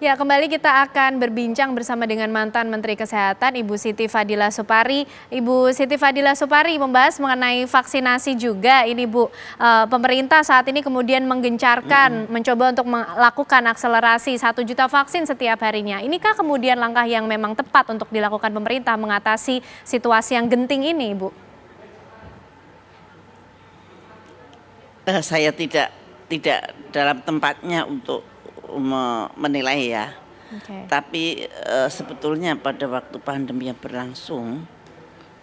Ya, kembali kita akan berbincang bersama dengan mantan Menteri Kesehatan Ibu Siti Fadila Supari. Ibu Siti Fadila Supari membahas mengenai vaksinasi juga. Ini Bu, pemerintah saat ini kemudian menggencarkan, mencoba untuk melakukan akselerasi 1 juta vaksin setiap harinya. Inikah kemudian langkah yang memang tepat untuk dilakukan pemerintah mengatasi situasi yang genting ini, Bu? Saya tidak dalam tempatnya untuk menilai ya. Okay. Tapi sebetulnya pada waktu pandemi yang berlangsung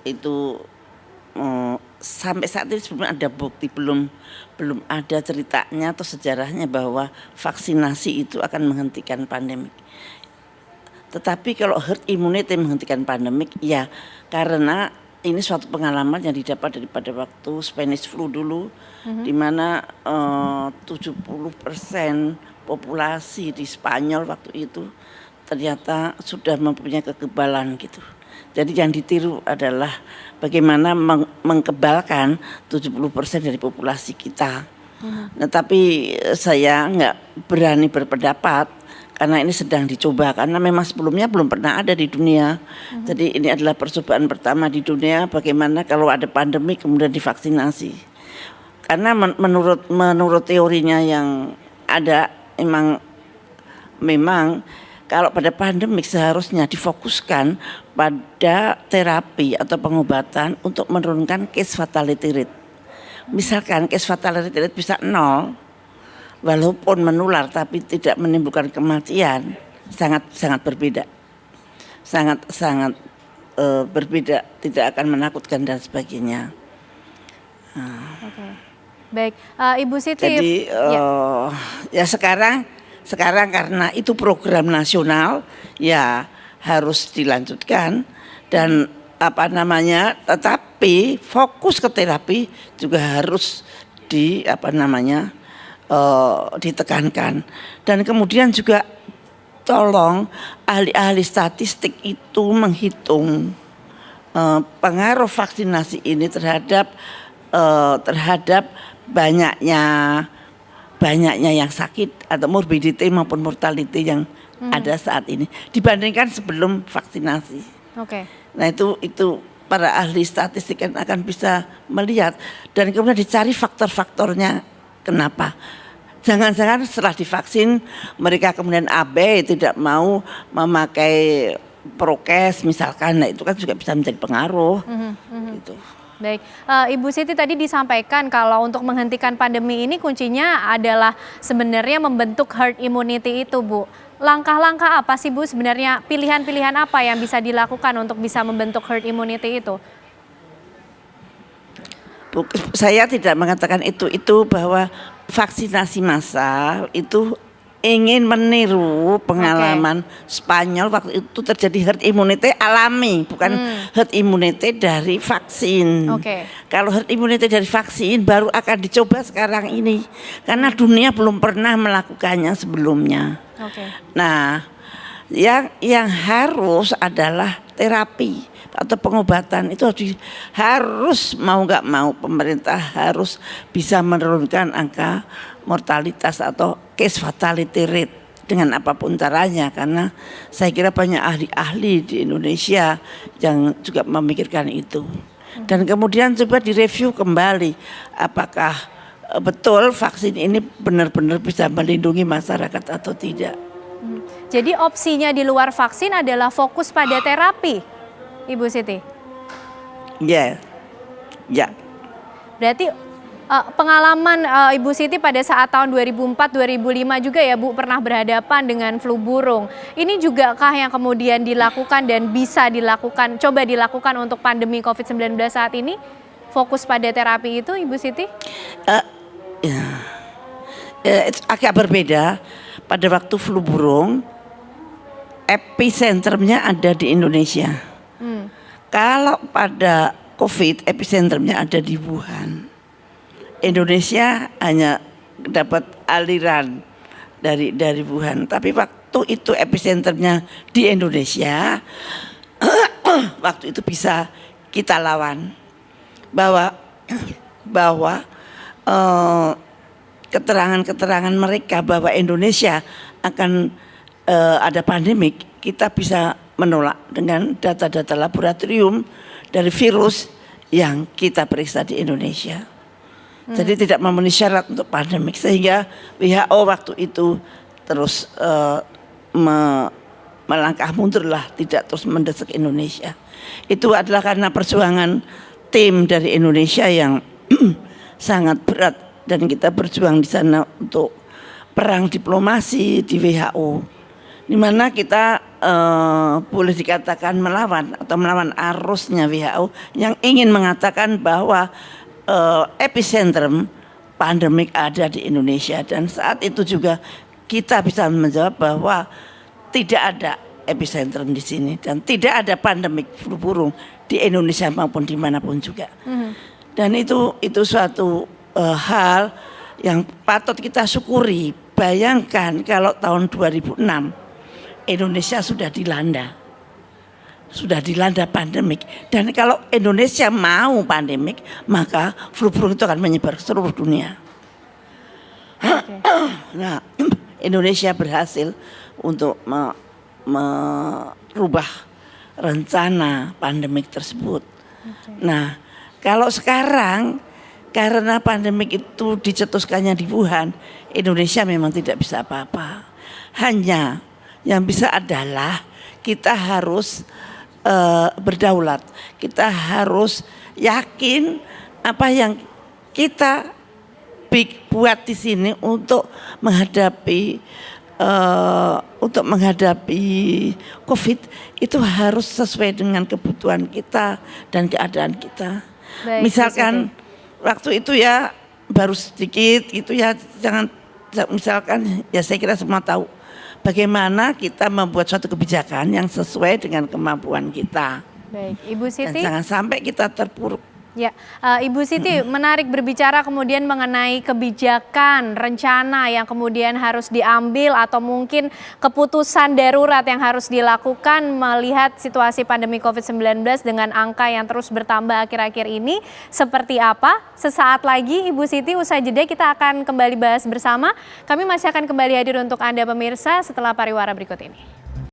itu sampai saat ini sebelum ada bukti, belum ada ceritanya atau sejarahnya bahwa vaksinasi itu akan menghentikan pandemik. Tetapi kalau herd immunity menghentikan pandemik, ya karena ini suatu pengalaman yang didapat daripada waktu Spanish flu dulu, di mana 70% populasi di Spanyol waktu itu ternyata sudah mempunyai kekebalan gitu. Jadi yang ditiru adalah bagaimana mengkebalkan 70% dari populasi kita. Nah, tapi saya nggak berani berpendapat karena ini sedang dicoba, karena memang sebelumnya belum pernah ada di dunia. Jadi ini adalah percobaan pertama di dunia bagaimana kalau ada pandemi kemudian divaksinasi. Karena menurut teorinya yang ada, memang kalau pada pandemik seharusnya difokuskan pada terapi atau pengobatan untuk menurunkan case fatality rate. Misalkan case fatality rate bisa 0, walaupun menular tapi tidak menimbulkan kematian, sangat berbeda. Sangat berbeda, tidak akan menakutkan dan sebagainya. Okay. Baik, Ibu Siti. Jadi ya sekarang karena itu program nasional ya harus dilanjutkan dan tetapi fokus ke terapi juga harus ditekankan. Dan kemudian juga tolong ahli-ahli statistik itu menghitung pengaruh vaksinasi ini terhadap banyaknya yang sakit atau morbidity maupun mortality yang ada saat ini dibandingkan sebelum vaksinasi. Okay. Nah itu para ahli statistik akan bisa melihat dan kemudian dicari faktor-faktornya kenapa. Jangan-jangan setelah divaksin mereka kemudian abai, tidak mau memakai prokes misalkan, nah itu kan juga bisa menjadi pengaruh. Gitu. Baik, Ibu Siti tadi disampaikan kalau untuk menghentikan pandemi ini kuncinya adalah sebenarnya membentuk herd immunity itu, Bu. Langkah-langkah apa sih, Bu, sebenarnya pilihan-pilihan apa yang bisa dilakukan untuk bisa membentuk herd immunity itu? Saya tidak mengatakan itu bahwa vaksinasi massal itu ingin meniru pengalaman Spanyol waktu itu terjadi herd immunity alami, bukan herd immunity dari vaksin. Kalau herd immunity dari vaksin baru akan dicoba sekarang ini, karena dunia belum pernah melakukannya sebelumnya. Nah, yang harus adalah terapi atau pengobatan itu harus mau nggak mau pemerintah harus bisa menurunkan angka mortalitas atau case fatality rate dengan apapun caranya, karena saya kira banyak ahli-ahli di Indonesia yang juga memikirkan itu. Dan kemudian coba direview kembali apakah betul vaksin ini benar-benar bisa melindungi masyarakat atau tidak. Jadi opsinya di luar vaksin adalah fokus pada terapi, Ibu Siti? Ya. Berarti pengalaman Ibu Siti pada saat tahun 2004-2005 juga ya, Bu, pernah berhadapan dengan flu burung. Ini juga kah yang kemudian dilakukan dan bisa dilakukan, coba dilakukan untuk pandemi COVID-19 saat ini? Fokus pada terapi itu, Ibu Siti? Itu agak berbeda. Pada waktu flu burung, epicentrumnya ada di Indonesia. Kalau pada COVID, epicentrumnya ada di Wuhan. Indonesia hanya dapat aliran dari Wuhan. Tapi waktu itu epicentrumnya di Indonesia, waktu itu bisa kita lawan. Bahwa keterangan-keterangan mereka bahwa Indonesia akan ada pandemik, kita bisa menolak dengan data-data laboratorium dari virus yang kita periksa di Indonesia. Jadi tidak memenuhi syarat untuk pandemik, sehingga WHO waktu itu terus melangkah mundur lah, tidak terus mendesak Indonesia. Itu adalah karena perjuangan tim dari Indonesia yang sangat berat, dan kita berjuang di sana untuk perang diplomasi di WHO, di mana kita boleh dikatakan melawan arusnya WHO yang ingin mengatakan bahwa epicentrum pandemik ada di Indonesia. Dan saat itu juga kita bisa menjawab bahwa tidak ada epicentrum di sini dan tidak ada pandemik flu burung di Indonesia maupun dimanapun juga. Dan itu suatu hal yang patut kita syukuri. Bayangkan kalau tahun 2006 Indonesia sudah dilanda pandemik, dan kalau Indonesia mau pandemik maka flu burung itu akan menyebar ke seluruh dunia. Nah, Indonesia berhasil untuk merubah rencana pandemik tersebut. Nah, kalau sekarang karena pandemik itu dicetuskannya di Wuhan, Indonesia memang tidak bisa apa-apa. Hanya yang bisa adalah kita harus berdaulat. Kita harus yakin apa yang kita buat di sini untuk menghadapi COVID itu harus sesuai dengan kebutuhan kita dan keadaan kita. Baik, misalkan waktu itu ya baru sedikit gitu ya, misalkan ya saya kira semua tahu bagaimana kita membuat suatu kebijakan yang sesuai dengan kemampuan kita. Baik, Ibu Siti. Dan jangan sampai kita terpuruk. Ya, Ibu Siti, menarik berbicara kemudian mengenai kebijakan, rencana yang kemudian harus diambil atau mungkin keputusan darurat yang harus dilakukan melihat situasi pandemi COVID-19 dengan angka yang terus bertambah akhir-akhir ini. Seperti apa? Sesaat lagi Ibu Siti, usai jeda kita akan kembali bahas bersama. Kami masih akan kembali hadir untuk Anda pemirsa setelah pariwara berikut ini.